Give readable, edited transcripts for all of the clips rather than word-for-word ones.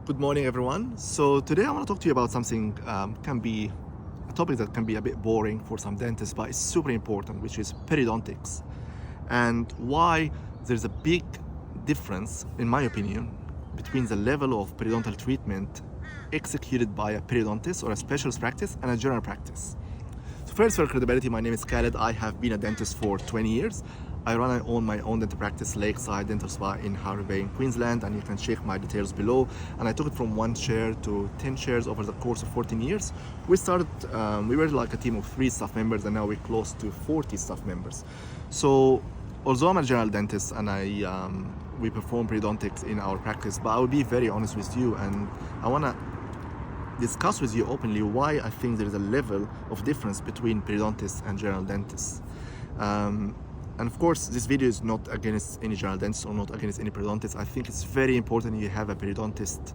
Good morning, everyone. So today I want to talk to you about something can be a topic that can be a bit boring for some dentists, but it's super important, which is periodontics, and why there's a big difference, in my opinion, between the level of periodontal treatment executed by a periodontist or a specialist practice and a general practice. So first, for credibility, my name is Khaled. I have been a dentist for 20 years. I own my own dental practice, Lakeside Dental Spa in Hervey Bay in Queensland, and you can check my details below. And I took it from 1 chair to 10 chairs over the course of 14 years. We were like a team of 3 staff members, and now we're close to 40 staff members. So although I'm a general dentist and we perform periodontics in our practice, but I will be very honest with you, and I want to discuss with you openly why I think there is a level of difference between periodontists and general dentists. And of course, this video is not against any general dentist or not against any periodontist. I think it's very important you have a periodontist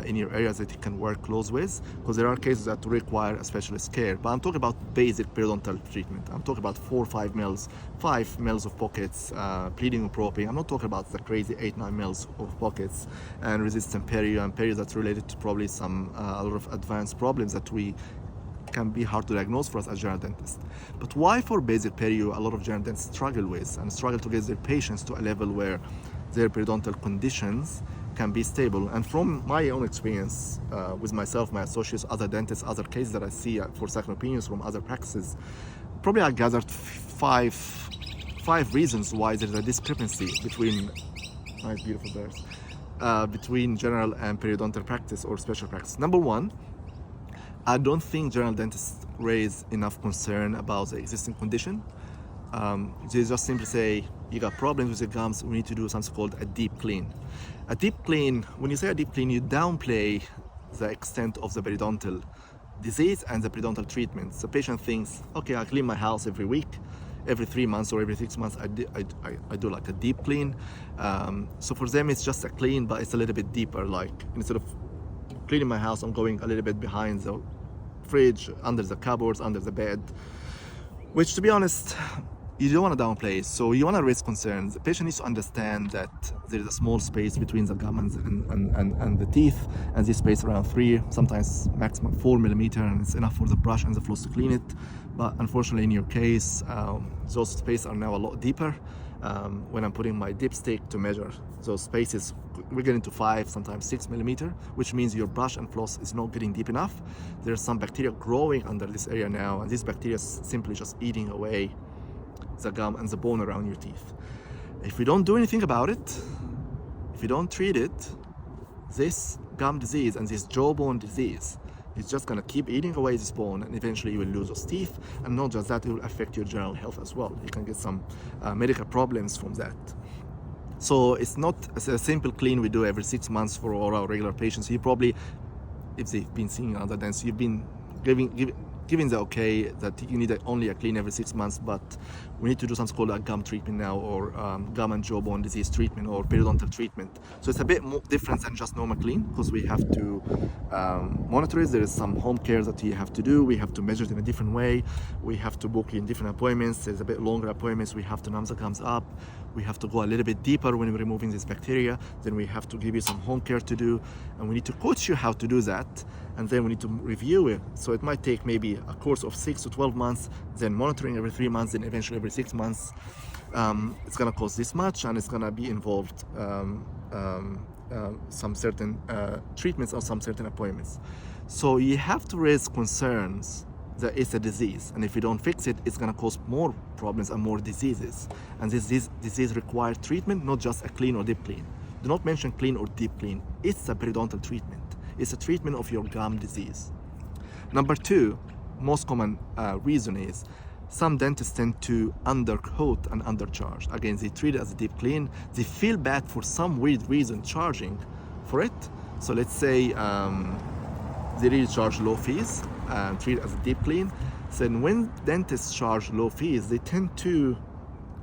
in your area that you can work close with, because there are cases that require a specialist care. But I'm talking about basic periodontal treatment. I'm talking about 4 or 5 mils, 5 mils of pockets, pleating and probing. I'm not talking about the crazy 8-9 mils of pockets and resistant perio and perio that's related to probably a lot of advanced problems that can be hard to diagnose for us as general dentists. But why for basic perio a lot of general dentists struggle to get their patients to a level where their periodontal conditions can be stable? And from my own experience with myself, my associates, other dentists, other cases that I see for second opinions from other practices, probably I gathered five reasons why there's a discrepancy between nice beautiful birds between general and periodontal practice or special practice. Number one, I don't think general dentists raise enough concern about the existing condition. They just simply say, you got problems with your gums, we need to do something called a deep clean. A deep clean, when you say a deep clean, you downplay the extent of the periodontal disease and the periodontal treatment. The patient thinks, okay, I clean my house every week, every 3 months or every 6 months, I do like a deep clean. So for them, it's just a clean, but it's a little bit deeper. Like instead of cleaning my house, I'm going a little bit behind the fridge, under the cupboards, under the bed, which, to be honest, you don't want to downplay. So you want to raise concerns. The patient needs to understand that there is a small space between the gum and the teeth, and this space around 3, sometimes maximum 4 millimeter, and it's enough for the brush and the floss to clean it. But unfortunately, in your case, those spaces are now a lot deeper. When I'm putting my dipstick to measure those spaces, we're getting to 5, sometimes 6 millimeter, which means your brush and floss is not getting deep enough. There's some bacteria growing under this area now, and this bacteria is simply just eating away the gum and the bone around your teeth. If we don't do anything about it, if you don't treat it, this gum disease and this jawbone disease is just going to keep eating away this bone, and eventually you will lose those teeth. And not just that, it will affect your general health as well. You can get some medical problems from that. So it's not a simple clean we do every 6 months for all our regular patients. You probably, if they've been seeing other dentists, you've been giving the okay that you need only a clean every 6 months, but we need to do something called a gum treatment now, or gum and jawbone disease treatment, or periodontal treatment. So it's a bit more different than just normal clean, because we have to monitor it. There is some home care that you have to do. We have to measure it in a different way. We have to book in different appointments. There's a bit longer appointments. We have to numb the gums up. We have to go a little bit deeper when we're removing this bacteria. Then we have to give you some home care to do, and we need to coach you how to do that. And then we need to review it. So it might take maybe a course of 6 to 12 months, then monitoring every 3 months, then eventually every 6 months. It's gonna cost this much, and it's gonna be involved some certain treatments or some certain appointments. So you have to raise concerns that it's a disease, and if you don't fix it, it's gonna cause more problems and more diseases. And this disease requires treatment, not just a clean or deep clean. Do not mention clean or deep clean. It's a periodontal treatment. It's a treatment of your gum disease. Number 2, most common reason is some dentists tend to underquote and undercharge. Again, they treat it as a deep clean. They feel bad for some weird reason charging for it. So let's say they really charge low fees and treat it as a deep clean. So when dentists charge low fees, they tend to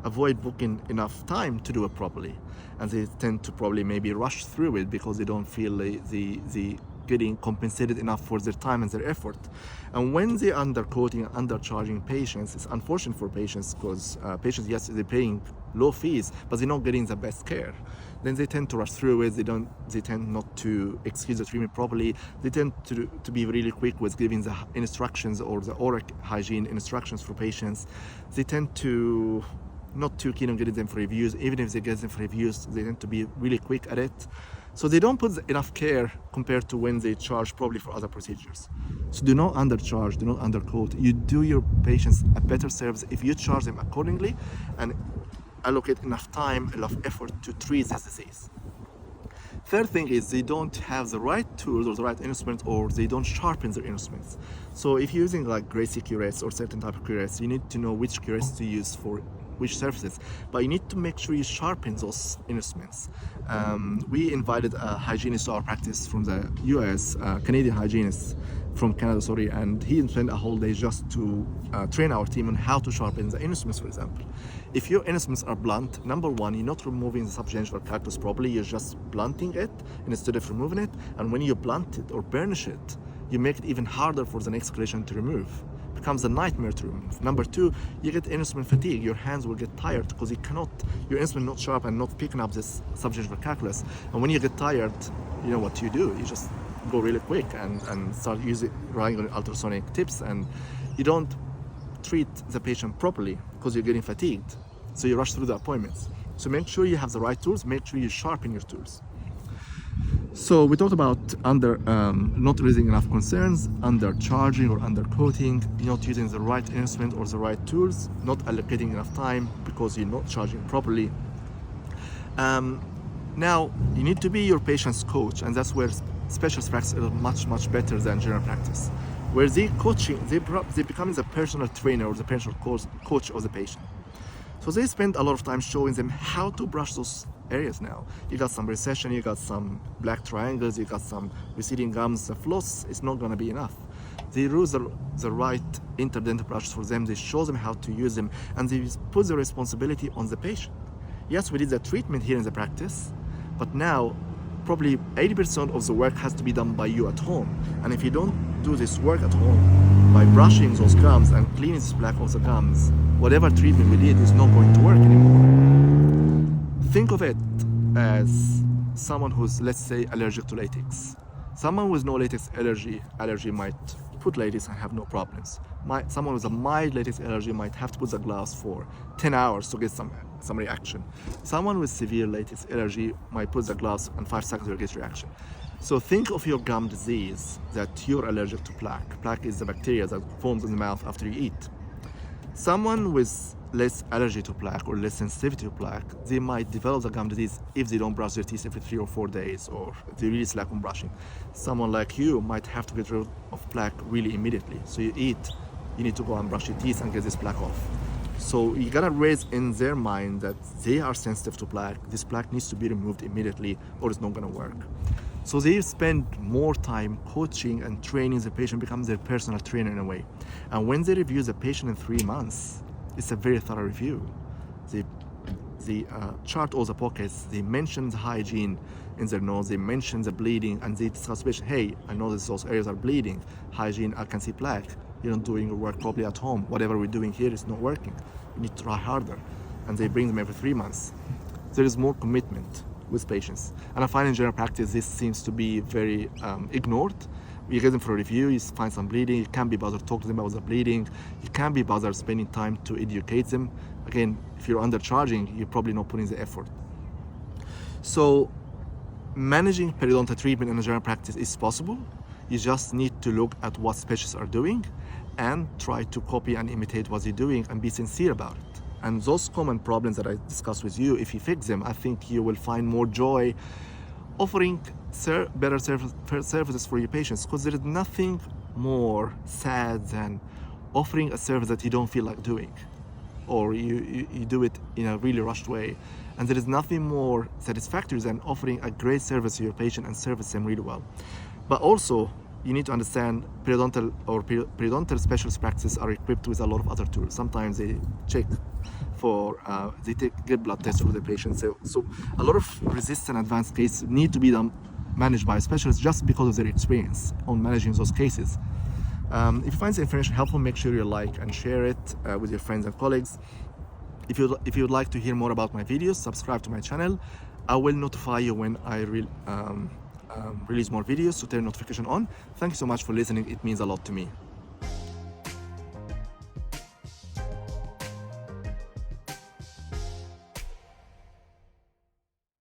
avoid booking enough time to do it properly, and they tend to probably maybe rush through it because they don't feel the getting compensated enough for their time and their effort. And when they underquoting and undercharging patients, it's unfortunate for patients because patients, yes, they're paying low fees, but they're not getting the best care. Then they tend to rush through it. They tend not to execute the treatment properly. They tend to be really quick with giving the instructions or the oral hygiene instructions for patients. They tend to not too keen on getting them for reviews. Even if they get them for reviews, they tend to be really quick at it. So they don't put enough care compared to when they charge probably for other procedures. So do not undercharge, do not underquote. You do your patients a better service if you charge them accordingly and allocate enough time, enough effort to treat this disease. Third thing is they don't have the right tools or the right instruments, or they don't sharpen their instruments. So if you're using like Gracie curettes or certain type of curettes, you need to know which curettes to use for which surfaces, but you need to make sure you sharpen those instruments. We invited a hygienist to our practice from the US, Canadian hygienist from Canada, sorry, and he spent a whole day just to train our team on how to sharpen the instruments, for example. If your instruments are blunt, number one, you're not removing the subgingival calculus properly, you're just blunting it instead of removing it, and when you blunt it or burnish it, you make it even harder for the next clinician to remove. Becomes a nightmare to remove. Number two, you get instrument fatigue. Your hands will get tired because your instrument not sharp and not picking up this subgingival calculus. And when you get tired, you know what you do. You just go really quick and start relying on ultrasonic tips, and you don't treat the patient properly because you're getting fatigued. So you rush through the appointments. So make sure you have the right tools. Make sure you sharpen your tools. So we talked about not raising enough concerns, undercharging or underquoting, not using the right instrument or the right tools, not allocating enough time because you're not charging properly. Now, you need to be your patient's coach, and that's where specialist practice is much better than general practice, where they become the personal trainer or the personal coach of the patient. So they spend a lot of time showing them how to brush those areas now. You got some recession, you got some black triangles, you got some receding gums. The floss is not gonna be enough. They use the right interdental brushes for them, they show them how to use them, and they put the responsibility on the patient. Yes, we did the treatment here in the practice, but now probably 80% of the work has to be done by you at home. And if you don't do this work at home by brushing those gums and cleaning this plaque of the gums, whatever treatment we did is not going to work anymore. Think of it as someone who's, let's say, allergic to latex. Someone with no latex allergy might put latex and have no problems. Someone with a mild latex allergy might have to put the gloves for 10 hours to get some reaction. Someone with severe latex allergy might put the gloves and 5 seconds to get reaction. So think of your gum disease that you're allergic to plaque. Plaque is the bacteria that forms in the mouth after you eat. Someone with less allergy to plaque or less sensitivity to plaque, they might develop the gum disease if they don't brush their teeth every 3 or 4 days, or they really slack on brushing. Someone like you might have to get rid of plaque really immediately. So you need to go and brush your teeth and get this plaque off. So you gotta raise in their mind that they are sensitive to plaque. This plaque needs to be removed immediately or it's not gonna work. So they spend more time coaching and training the patient, becomes their personal trainer in a way. And when they review the patient in 3 months, it's a very thorough review. They chart all the pockets, they mention the hygiene in their nose, they mention the bleeding, and they discuss patient, hey, I notice those areas are bleeding, hygiene, I can see plaque, you're not doing your work properly at home, whatever we're doing here is not working, you need to try harder. And they bring them every 3 months. There is more commitment with patients. And I find in general practice, this seems to be very ignored. You get them for a review, you find some bleeding, you can't be bothered talking to them about the bleeding, you can't be bothered spending time to educate them. Again, if you're undercharging, you're probably not putting the effort. So managing periodontal treatment in a general practice is possible. You just need to look at what specialists are doing and try to copy and imitate what they're doing and be sincere about it. And those common problems that I discussed with you, if you fix them, I think you will find more joy offering better services for your patients, because there is nothing more sad than offering a service that you don't feel like doing, or you do it in a really rushed way. And there is nothing more satisfactory than offering a great service to your patient and service them really well. But also, you need to understand periodontal specialist practices are equipped with a lot of other tools. Sometimes they check they get blood tests for the patients. So a lot of resistant advanced cases need to be done managed by specialists just because of their experience on managing those cases. If you find the information helpful, make sure you like and share it with your friends and colleagues. If you'd like to hear more about my videos, subscribe to my channel. I will notify you when I release more videos, so turn notification on. Thank you so much for listening. It means a lot to me.